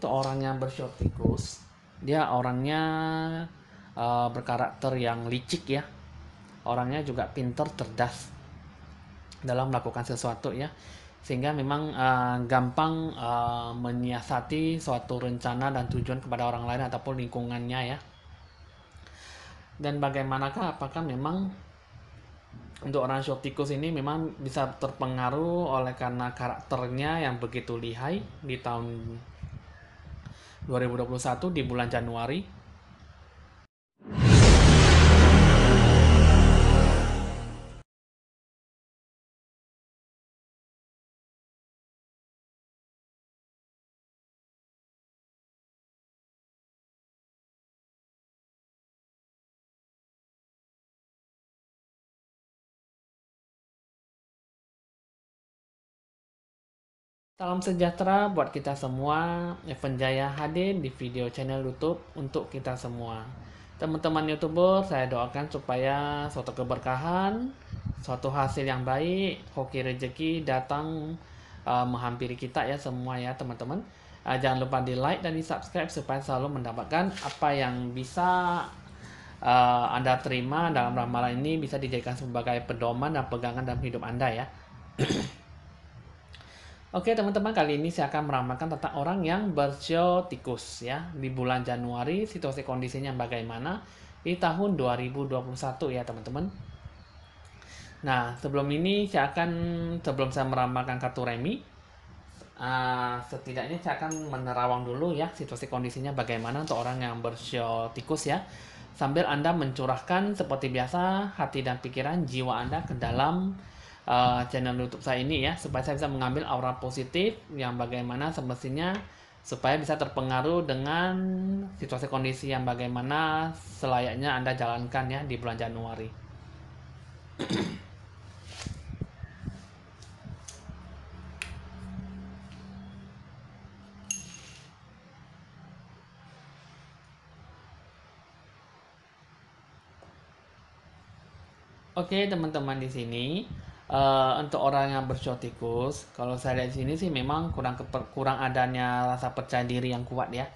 untuk orang yang bersio tikus, dia orangnya berkarakter yang licik ya. Orangnya juga pinter, cerdas dalam melakukan sesuatu ya. Sehingga memang gampang menyiasati suatu rencana dan tujuan kepada orang lain ataupun lingkungannya ya. Dan bagaimanakah apakah memang untuk orang shio tikus ini memang bisa terpengaruh oleh karena karakternya yang begitu lihai di tahun 2021 di bulan Januari. Salam sejahtera buat kita semua. Evan Jaya hadir di video channel YouTube untuk kita semua. Teman-teman YouTuber, saya doakan supaya suatu keberkahan, suatu hasil yang baik, hoki rezeki datang menghampiri kita ya semua ya teman-teman. Jangan lupa di like dan di subscribe supaya selalu mendapatkan apa yang bisa Anda terima dalam ramalan ini bisa dijadikan sebagai pedoman dan pegangan dalam hidup Anda ya. Oke teman-teman, kali ini saya akan meramalkan tentang orang yang bersio tikus ya. Di bulan Januari situasi kondisinya bagaimana di tahun 2021 ya teman-teman. Nah sebelum saya meramalkan kartu remi, setidaknya saya akan menerawang dulu ya situasi kondisinya bagaimana untuk orang yang bersio tikus ya. Sambil Anda mencurahkan seperti biasa hati dan pikiran jiwa Anda ke dalam channel YouTube saya ini ya, supaya saya bisa mengambil aura positif yang bagaimana semestinya supaya bisa terpengaruh dengan situasi kondisi yang bagaimana selayaknya Anda jalankan ya di bulan Januari. Oke teman-teman, di sini untuk orang yang bersio tikus, kalau saya lihat di sini sih memang kurang adanya rasa percaya diri yang kuat ya.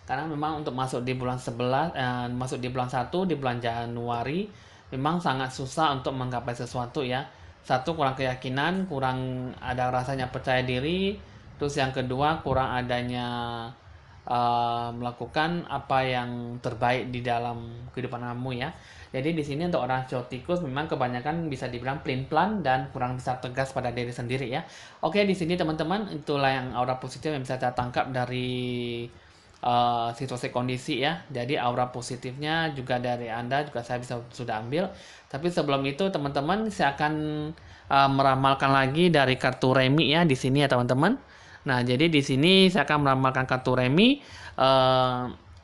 Karena memang untuk masuk di bulan 11, masuk di bulan 1 di bulan Januari memang sangat susah untuk menggapai sesuatu ya. Satu, kurang keyakinan, kurang ada rasanya percaya diri. Terus yang kedua, kurang adanya melakukan apa yang terbaik di dalam kehidupan kamu ya. Jadi di sini untuk orang tikus memang kebanyakan bisa dibilang pelin-pelan dan kurang bisa tegas pada diri sendiri ya. Oke, di sini teman-teman itulah yang aura positif yang bisa saya tangkap dari situasi kondisi ya. Jadi aura positifnya juga dari Anda juga saya bisa sudah ambil. Tapi sebelum itu teman-teman saya akan meramalkan lagi dari kartu remi ya di sini ya teman-teman. Nah, jadi di sini saya akan meramalkan kartu remi.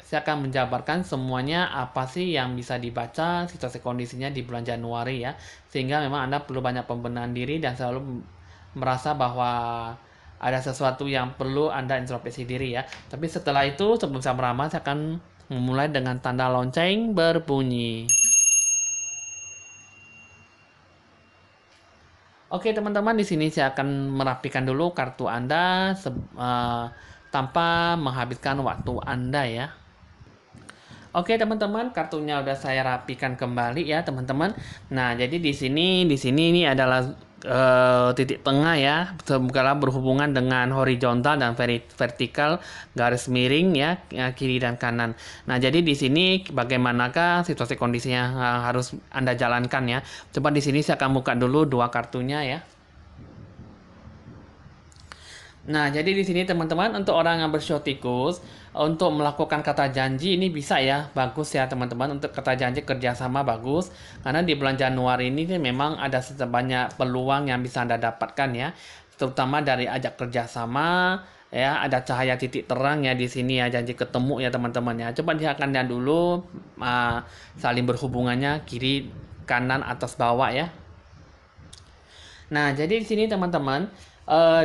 Saya akan menjabarkan semuanya apa sih yang bisa dibaca situasi kondisinya di bulan Januari ya. Sehingga memang Anda perlu banyak pembenahan diri dan selalu merasa bahwa ada sesuatu yang perlu Anda introspeksi diri ya. Tapi setelah itu sebelum saya meramal, saya akan memulai dengan tanda lonceng berbunyi. Oke teman-teman, di sini saya akan merapikan dulu kartu Anda tanpa menghabiskan waktu Anda ya. Oke teman-teman, kartunya udah saya rapikan kembali ya teman-teman. Nah, jadi di sini ini adalah titik tengah ya, segala berhubungan dengan horizontal dan vertikal, garis miring ya, kiri dan kanan. Nah, jadi di sini bagaimanakah situasi kondisinya harus Anda jalankan ya. Coba di sini saya akan buka dulu dua kartunya ya. Nah, jadi di sini teman-teman untuk orang yang bersio tikus untuk melakukan kata janji ini bisa ya, bagus ya teman-teman. Untuk kata janji kerjasama bagus karena di bulan Januari ini memang ada sebanyak peluang yang bisa Anda dapatkan ya, terutama dari ajak kerjasama ya, ada cahaya titik terang ya di sini ya, janji ketemu ya teman-teman ya. Coba lihatkan dulu saling berhubungannya kiri, kanan, atas, bawah ya. Nah, jadi di sini teman-teman,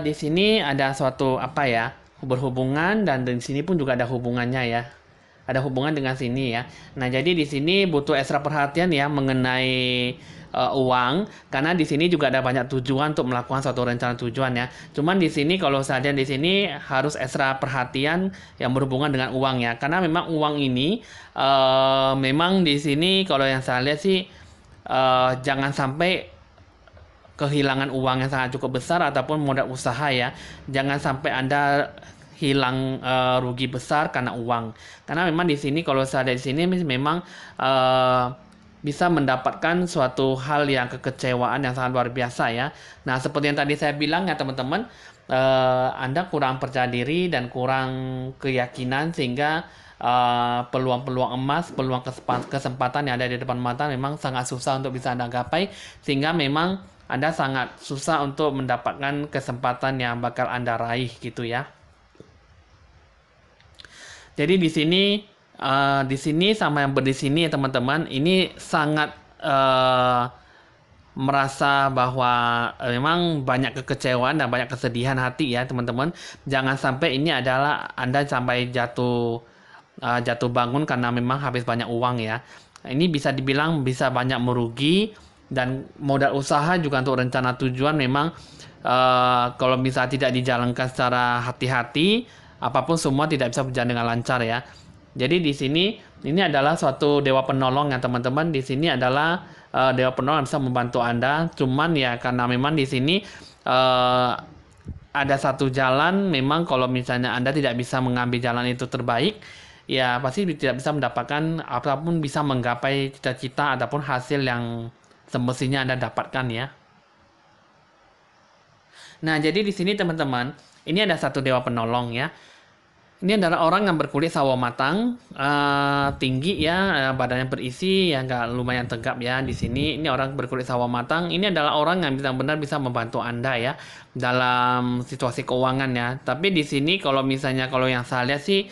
di sini ada suatu apa ya, berhubungan dan di sini pun juga ada hubungannya ya. Ada hubungan dengan sini ya. Nah, jadi di sini butuh ekstra perhatian ya mengenai uang, karena di sini juga ada banyak tujuan untuk melakukan suatu rencana tujuan ya. Cuman di sini kalau saja di sini harus ekstra perhatian yang berhubungan dengan uang ya, karena memang uang ini memang di sini kalau yang saya lihat sih jangan sampai kehilangan uang yang sangat cukup besar ataupun modal usaha ya. Jangan sampai Anda hilang rugi besar karena uang. Karena memang di sini kalau saya di sini memang bisa mendapatkan suatu hal yang kekecewaan yang sangat luar biasa ya. Nah, seperti yang tadi saya bilang ya teman-teman, Anda kurang percaya diri dan kurang keyakinan sehingga peluang-peluang emas, peluang kesempatan yang ada di depan mata memang sangat susah untuk bisa Anda gapai, sehingga memang Anda sangat susah untuk mendapatkan kesempatan yang bakal Anda raih gitu ya. Jadi di sini sama yang di sini ya teman-teman, ini sangat merasa bahwa memang banyak kekecewaan dan banyak kesedihan hati ya teman-teman. Jangan sampai ini adalah Anda sampai jatuh bangun karena memang habis banyak uang ya. Ini bisa dibilang bisa banyak merugi, dan modal usaha juga untuk rencana tujuan memang kalau bisa tidak dijalankan secara hati-hati, apapun semua tidak bisa berjalan dengan lancar ya. Jadi di sini ini adalah suatu dewa penolong ya teman-teman. Di sini adalah dewa penolong yang bisa membantu Anda. Cuman ya karena memang di sini ada satu jalan, memang kalau misalnya Anda tidak bisa mengambil jalan itu terbaik, ya pasti tidak bisa mendapatkan apapun, bisa menggapai cita-cita ataupun hasil yang semestinya Anda dapatkan ya. Nah, jadi di sini teman-teman, ini ada satu dewa penolong ya. Ini adalah orang yang berkulit sawo matang, tinggi ya, badannya berisi, ya nggak lumayan tegap ya di sini. Ini orang berkulit sawo matang. Ini adalah orang yang benar-benar bisa membantu Anda ya dalam situasi keuangan ya. Tapi di sini kalau misalnya kalau yang saya lihat sih,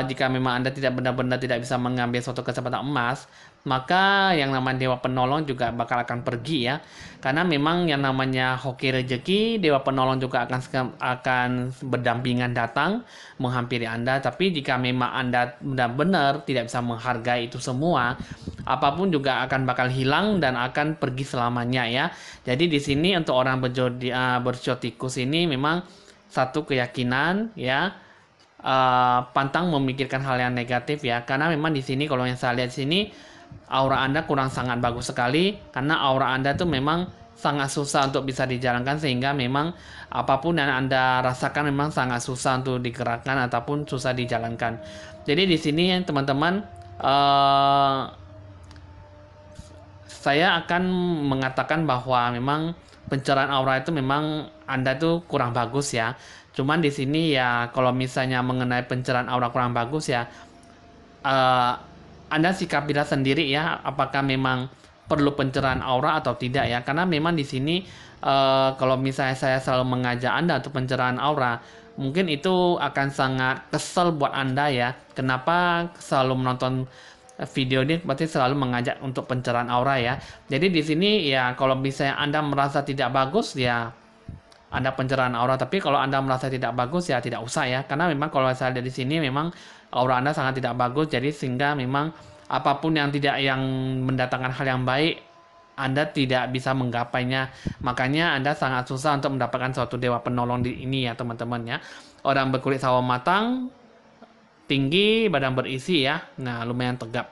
jika memang Anda tidak benar-benar tidak bisa mengambil suatu kesempatan emas, maka yang namanya dewa penolong juga bakal akan pergi ya. Karena memang yang namanya hoki rezeki, dewa penolong juga akan berdampingan datang menghampiri Anda. Tapi jika memang Anda benar-benar tidak bisa menghargai itu semua, apapun juga akan bakal hilang dan akan pergi selamanya ya. Jadi di sini untuk orang berzodiakus ini memang satu keyakinan ya, pantang memikirkan hal yang negatif ya. Karena memang di sini kalau yang saya lihat sini, aura Anda kurang sangat bagus sekali, karena aura Anda tuh memang sangat susah untuk bisa dijalankan, sehingga memang apapun yang Anda rasakan memang sangat susah untuk digerakkan ataupun susah dijalankan. Jadi di sini teman-teman, saya akan mengatakan bahwa memang pencerahan aura itu memang Anda tuh kurang bagus ya. Cuman di sini ya kalau misalnya mengenai pencerahan aura kurang bagus ya, Anda sikapilah sendiri ya, apakah memang perlu pencerahan aura atau tidak ya. Karena memang di sini kalau misalnya saya selalu mengajak Anda untuk pencerahan aura, mungkin itu akan sangat kesel buat Anda ya. Kenapa selalu menonton video ini berarti selalu mengajak untuk pencerahan aura ya. Jadi di sini ya kalau misalnya Anda merasa tidak bagus ya Anda pencerahan aura, tapi kalau Anda merasa tidak bagus ya tidak usah ya. Karena memang kalau saya lihat di sini memang aura Anda sangat tidak bagus, jadi sehingga memang apapun yang mendatangkan hal yang baik, Anda tidak bisa menggapainya. Makanya Anda sangat susah untuk mendapatkan suatu dewa penolong di ini ya teman-teman ya. Orang berkulit sawo matang, tinggi, badan berisi ya. Nah, lumayan tegap.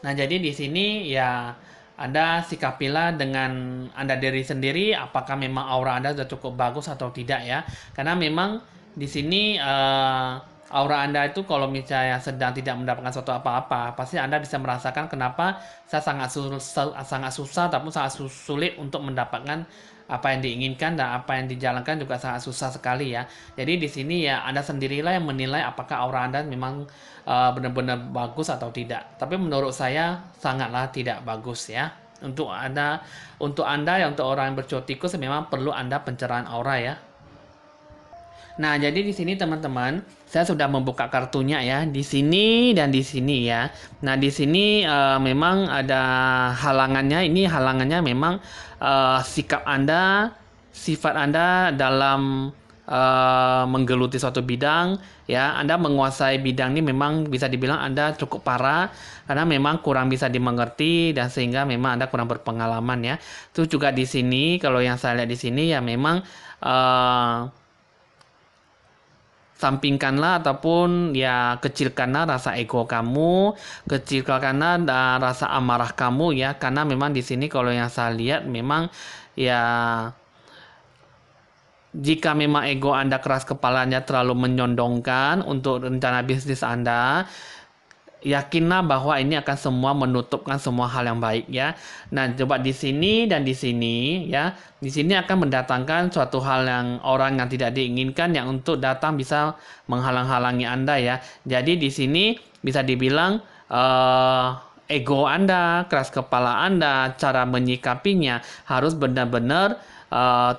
Nah, jadi di sini ya Anda sikapilah dengan Anda diri sendiri, apakah memang aura Anda sudah cukup bagus atau tidak ya. Karena memang di sini aura Anda itu kalau misalnya sedang tidak mendapatkan suatu apa-apa, pasti Anda bisa merasakan kenapa saya sangat susah ataupun sangat sulit untuk mendapatkan apa yang diinginkan, dan apa yang dijalankan juga sangat susah sekali ya. Jadi di sini ya Anda sendirilah yang menilai apakah aura Anda memang benar-benar bagus atau tidak. Tapi menurut saya sangatlah tidak bagus ya. Untuk Anda ya, untuk orang yang berzodiakus memang perlu Anda pencerahan aura ya. Nah, jadi di sini teman-teman, saya sudah membuka kartunya ya, di sini dan di sini ya. Nah, di sini memang ada halangannya. Ini halangannya memang sikap Anda, sifat Anda dalam menggeluti suatu bidang, ya Anda menguasai bidang ini memang bisa dibilang Anda cukup parah karena memang kurang bisa dimengerti dan sehingga memang Anda kurang berpengalaman ya. Itu juga di sini kalau yang saya lihat di sini ya memang sampingkanlah ataupun ya kecilkanlah rasa ego kamu, kecilkanlah rasa amarah kamu ya, karena memang di sini kalau yang saya lihat memang ya jika memang ego Anda keras kepalanya terlalu menyondongkan untuk rencana bisnis Anda, yakinlah bahwa ini akan semua menutupkan semua hal yang baik ya. Nah, coba di sini dan di sini ya. Di sini akan mendatangkan suatu hal yang orang yang tidak diinginkan yang untuk datang bisa menghalang-halangi Anda ya. Jadi di sini bisa dibilang ego Anda, keras kepala Anda, cara menyikapinya harus benar-benar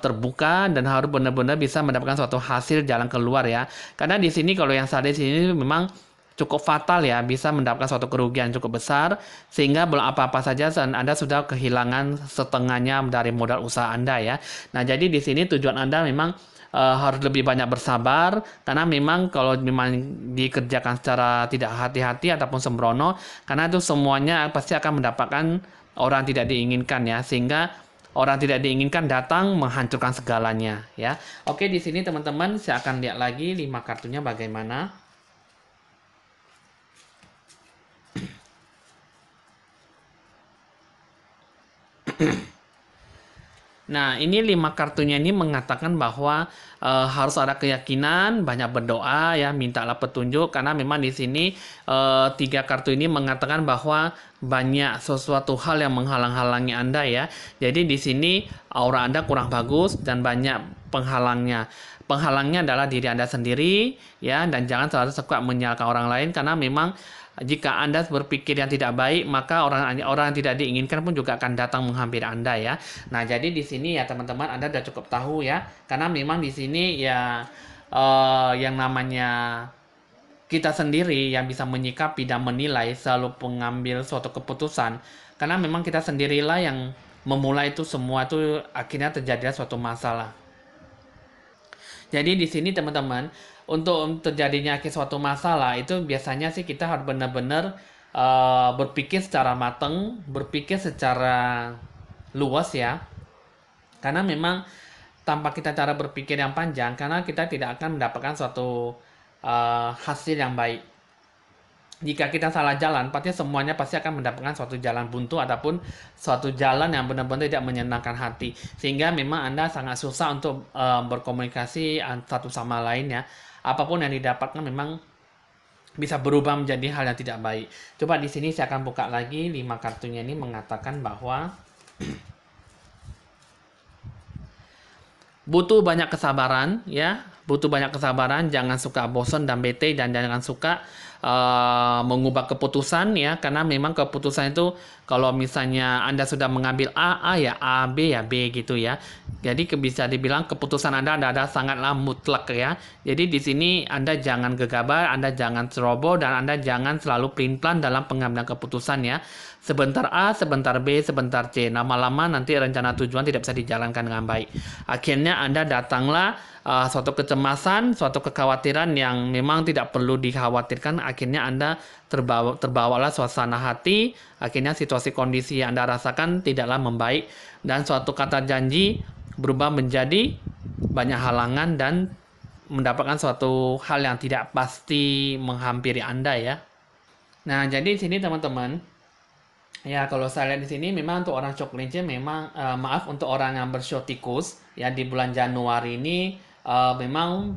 terbuka dan harus benar-benar bisa mendapatkan suatu hasil jalan keluar ya. Karena di sini kalau yang saya di sini memang cukup fatal ya, bisa mendapatkan suatu kerugian cukup besar sehingga belum apa-apa saja Anda sudah kehilangan setengahnya dari modal usaha Anda ya. Nah, jadi di sini tujuan Anda memang harus lebih banyak bersabar karena memang kalau memang dikerjakan secara tidak hati-hati ataupun sembrono, karena itu semuanya pasti akan mendapatkan orang tidak diinginkan ya, sehingga orang tidak diinginkan datang menghancurkan segalanya ya. Oke, di sini teman-teman saya akan lihat lagi 5 kartunya bagaimana. Nah, ini 5 kartunya ini mengatakan bahwa harus ada keyakinan, banyak berdoa ya, mintalah petunjuk karena memang di sini 3 kartu ini mengatakan bahwa banyak sesuatu hal yang menghalang-halangi Anda ya. Jadi di sini aura Anda kurang bagus dan banyak penghalangnya. Penghalangnya adalah diri Anda sendiri ya, dan jangan selalu suka menyalahkan orang lain karena memang jika Anda berpikir yang tidak baik, maka orang yang tidak diinginkan pun juga akan datang menghampiri Anda ya. Nah, jadi di sini ya teman-teman Anda sudah cukup tahu ya, karena memang di sini ya yang namanya kita sendiri yang bisa menyikapi dan menilai selalu mengambil suatu keputusan, karena memang kita sendirilah yang memulai itu semua itu akhirnya terjadi suatu masalah. Jadi di sini teman-teman, untuk terjadinya suatu masalah itu biasanya sih kita harus benar-benar berpikir secara matang, berpikir secara luas ya. Karena memang tanpa kita cara berpikir yang panjang, karena kita tidak akan mendapatkan suatu hasil yang baik. Jika kita salah jalan, pasti semuanya pasti akan mendapatkan suatu jalan buntu ataupun suatu jalan yang benar-benar tidak menyenangkan hati. Sehingga memang Anda sangat susah untuk berkomunikasi satu sama lain ya. Apapun yang didapatkan memang bisa berubah menjadi hal yang tidak baik. Coba di sini saya akan buka lagi 5 kartunya ini mengatakan bahwa butuh banyak kesabaran ya, butuh banyak kesabaran, jangan suka bosan dan bete dan jangan suka mengubah keputusan ya, karena memang keputusan itu kalau misalnya Anda sudah mengambil A ya A, B ya B gitu ya. Jadi bisa dibilang keputusan Anda ada sangatlah mutlak ya. Jadi di sini Anda jangan gegabah, Anda jangan ceroboh dan Anda jangan selalu pelin-pelan dalam pengambilan keputusan ya. Sebentar A, sebentar B, sebentar C. Lama-lama nanti rencana tujuan tidak bisa dijalankan dengan baik. Akhirnya Anda datanglah suatu kecemasan, suatu kekhawatiran yang memang tidak perlu dikhawatirkan. Akhirnya Anda terbawalah suasana hati. Akhirnya situasi kondisi yang Anda rasakan tidaklah membaik. Dan suatu kata janji berubah menjadi banyak halangan dan mendapatkan suatu hal yang tidak pasti menghampiri Anda ya. Nah, jadi di sini teman-teman, ya kalau saya lihat di sini memang untuk orang coklinci memang maaf untuk orang yang bersio tikus ya di bulan Januari ini memang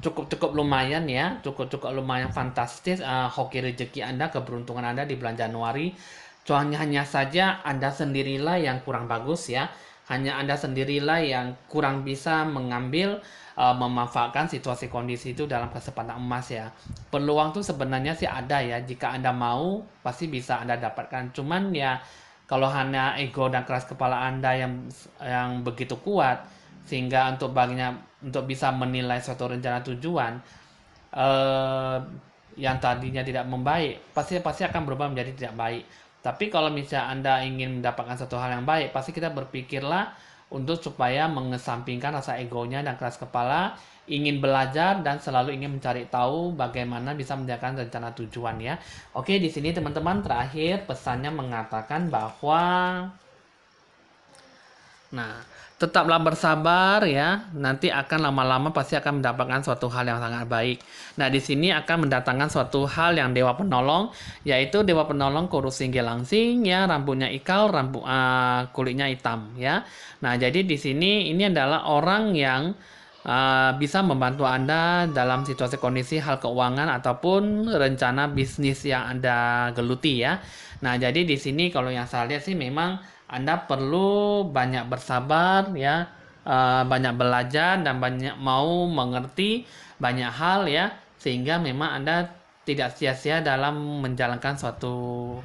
cukup lumayan ya, cukup lumayan fantastis hoki rezeki Anda, keberuntungan Anda di bulan Januari. Hanya saja Anda sendirilah yang kurang bagus ya. Hanya Anda sendirilah yang kurang bisa mengambil memanfaatkan situasi kondisi itu dalam kesempatan emas ya. Peluang tuh sebenarnya sih ada ya. Jika Anda mau, pasti bisa Anda dapatkan. Cuman ya kalau hanya ego dan keras kepala Anda yang begitu kuat sehingga untuk bisa menilai suatu rencana tujuan yang tadinya tidak membaik, pasti akan berubah menjadi tidak baik. Tapi kalau misalnya Anda ingin mendapatkan satu hal yang baik, pasti kita berpikirlah untuk supaya mengesampingkan rasa egonya dan keras kepala. ingin belajar dan selalu ingin mencari tahu bagaimana bisa menjalankan rencana tujuan ya. Oke, di sini teman-teman terakhir pesannya mengatakan bahwa tetaplah bersabar ya. Nanti akan lama-lama pasti akan mendapatkan suatu hal yang sangat baik. Nah, di sini akan mendatangkan suatu hal yang dewa penolong, yaitu dewa penolong kurus tinggi langsing ya, rambutnya ikal, kulitnya hitam ya. Nah, jadi di sini ini adalah orang yang bisa membantu Anda dalam situasi kondisi hal keuangan ataupun rencana bisnis yang Anda geluti ya. Nah, jadi di sini kalau yang saya lihat sih memang Anda perlu banyak bersabar ya, banyak belajar dan banyak mau mengerti banyak hal ya, sehingga memang Anda tidak sia-sia dalam menjalankan suatu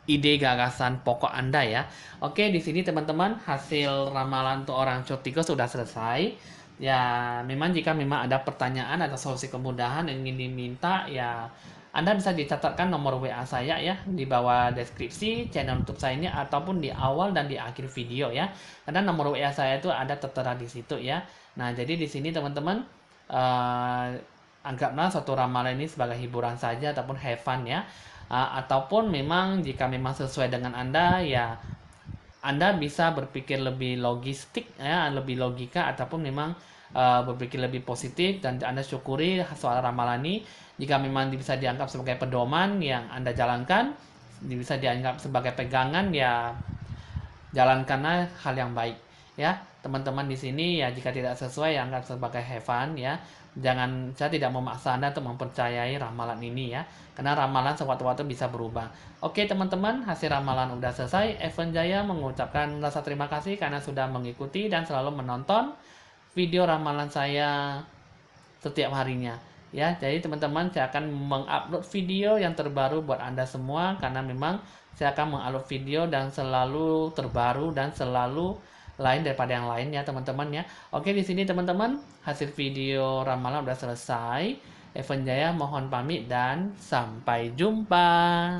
ide gagasan pokok Anda ya. Oke, di sini teman-teman hasil ramalan untuk orang Cortico sudah selesai. Ya, memang jika memang ada pertanyaan atau solusi kemudahan yang ingin diminta ya Anda bisa dicatatkan nomor WA saya ya di bawah deskripsi channel YouTube saya ini ataupun di awal dan di akhir video ya. Karena nomor WA saya itu ada tertera di situ ya. Nah, jadi di sini teman-teman anggaplah suatu ramalan ini sebagai hiburan saja ataupun have fun ya. Ataupun memang jika memang sesuai dengan Anda ya Anda bisa berpikir lebih logistik ya, lebih logika ataupun memang berpikir lebih positif dan Anda syukuri soal ramalan ini. Jika memang bisa dianggap sebagai pedoman yang Anda jalankan, bisa dianggap sebagai pegangan ya jalankanlah hal yang baik ya. Teman-teman di sini ya jika tidak sesuai ya anggap sebagai have fun ya. Jangan, saya tidak memaksa Anda untuk mempercayai ramalan ini ya. Karena ramalan sewaktu-waktu bisa berubah. Oke teman-teman, hasil ramalan udah selesai. Evan Jaya mengucapkan rasa terima kasih karena sudah mengikuti dan selalu menonton video ramalan saya setiap harinya. Ya, jadi teman-teman saya akan mengupload video yang terbaru buat Anda semua karena memang saya akan mengupload video dan selalu terbaru dan selalu lain daripada yang lain ya teman-teman ya. Oke, di sini teman-teman hasil video ramalan udah selesai. Evan Jaya mohon pamit dan sampai jumpa.